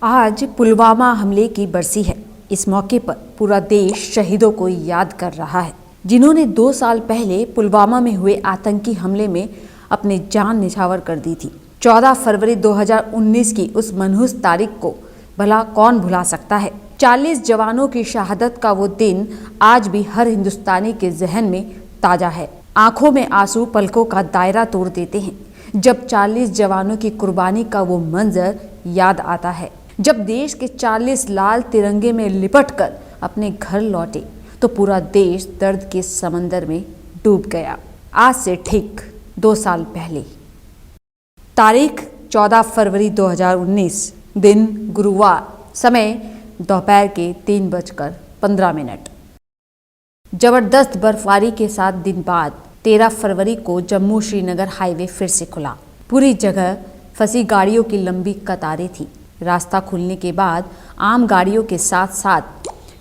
आज पुलवामा हमले की बरसी है। इस मौके पर पूरा देश शहीदों को याद कर रहा है, जिन्होंने 2 साल पहले पुलवामा में हुए आतंकी हमले में अपनी जान निछावर कर दी थी। 14 फरवरी 2019 की उस मनहूस तारीख को भला कौन भुला सकता है। 40 जवानों की शहादत का वो दिन आज भी हर हिंदुस्तानी के जहन में ताजा है। आंखों में आंसू पलकों का दायरा तोड़ देते हैं जब 40 जवानों की कुर्बानी का वो मंजर याद आता है। जब देश के 40 लाल तिरंगे में लिपटकर अपने घर लौटे तो पूरा देश दर्द के समंदर में डूब गया। आज से ठीक 2 साल पहले, तारीख 14 फरवरी 2019, दिन गुरुवार, समय दोपहर के 3:15। जबरदस्त बर्फबारी के 7 दिन बाद 13 फरवरी को जम्मू श्रीनगर हाईवे फिर से खुला। पूरी जगह फंसी गाड़ियों की लंबी कतारें थी। रास्ता खुलने के बाद आम गाड़ियों के साथ साथ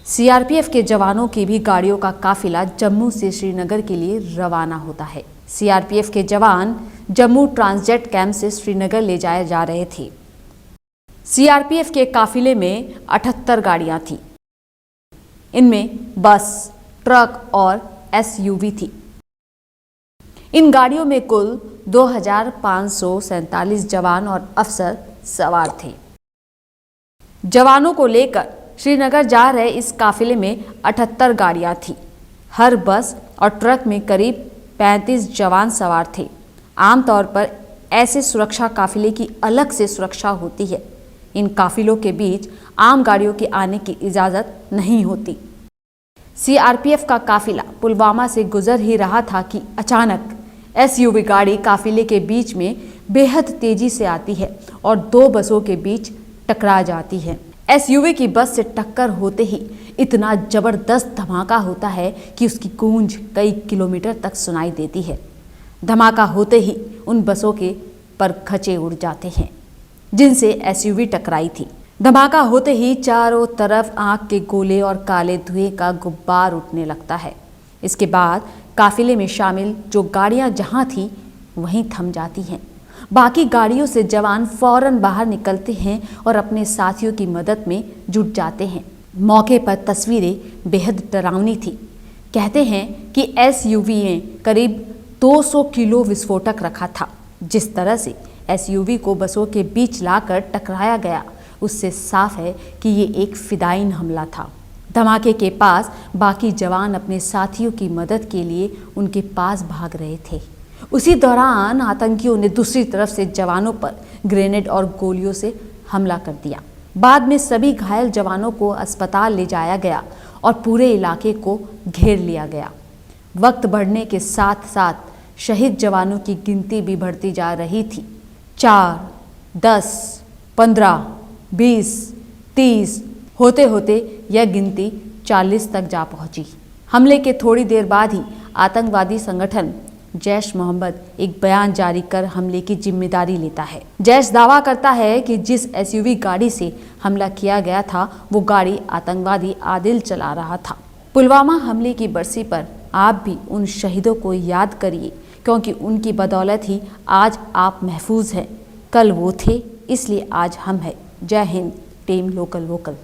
सीआरपीएफ के जवानों की भी गाड़ियों का काफिला जम्मू से श्रीनगर के लिए रवाना होता है। सीआरपीएफ के जवान जम्मू ट्रांजिट कैंप से श्रीनगर ले जाए जा रहे थे। सीआरपीएफ के काफिले में 78 गाड़ियां थी। इनमें बस, ट्रक और एसयूवी थी। इन गाड़ियों में कुल 2547 जवान और अफसर सवार थे। जवानों को लेकर श्रीनगर जा रहे इस काफिले में 78 गाड़ियां थी। हर बस और ट्रक में करीब 35 जवान सवार थे। आमतौर पर ऐसे सुरक्षा काफिले की अलग से सुरक्षा होती है। इन काफिलों के बीच आम गाड़ियों के आने की इजाज़त नहीं होती। सीआरपीएफ का काफिला पुलवामा से गुजर ही रहा था कि अचानक एसयूवी गाड़ी काफिले के बीच में बेहद तेजी से आती है और 2 बसों के बीच टकरा जाती है। एसयूवी की बस से टक्कर होते ही इतना जबरदस्त धमाका होता है कि उसकी गूंज कई किलोमीटर तक सुनाई देती है। धमाका होते ही उन बसों के परखचे उड़ जाते हैं जिनसे एसयूवी टकराई थी। धमाका होते ही चारों तरफ आग के गोले और काले धुएं का गुब्बार उठने लगता है। इसके बाद काफिले में शामिल जो गाड़ियां जहां थी वहीं थम जाती हैं। बाकी गाड़ियों से जवान फौरन बाहर निकलते हैं और अपने साथियों की मदद में जुट जाते हैं। मौके पर तस्वीरें बेहद डरावनी थी। कहते हैं कि एसयूवी ने करीब 200 किलो विस्फोटक रखा था। जिस तरह से एसयूवी को बसों के बीच लाकर टकराया गया, उससे साफ है कि ये एक फिदायीन हमला था। धमाके के पास बाकी जवान अपने साथियों की मदद के लिए उनके पास भाग रहे थे। उसी दौरान आतंकियों ने दूसरी तरफ से जवानों पर ग्रेनेड और गोलियों से हमला कर दिया। बाद में सभी घायल जवानों को अस्पताल ले जाया गया और पूरे इलाके को घेर लिया गया। वक्त बढ़ने के साथ साथ शहीद जवानों की गिनती भी बढ़ती जा रही थी। 4, 10, 15, 20, 30 होते होते यह गिनती 40 तक जा पहुंची। हमले के थोड़ी देर बाद ही आतंकवादी संगठन जैश मोहम्मद एक बयान जारी कर हमले की जिम्मेदारी लेता है। जैश दावा करता है कि जिस एसयूवी गाड़ी से हमला किया गया था वो गाड़ी आतंकवादी आदिल चला रहा था। पुलवामा हमले की बरसी पर आप भी उन शहीदों को याद करिए, क्योंकि उनकी बदौलत ही आज आप महफूज हैं। कल वो थे, इसलिए आज हम हैं। जय हिंद। Team local vocal.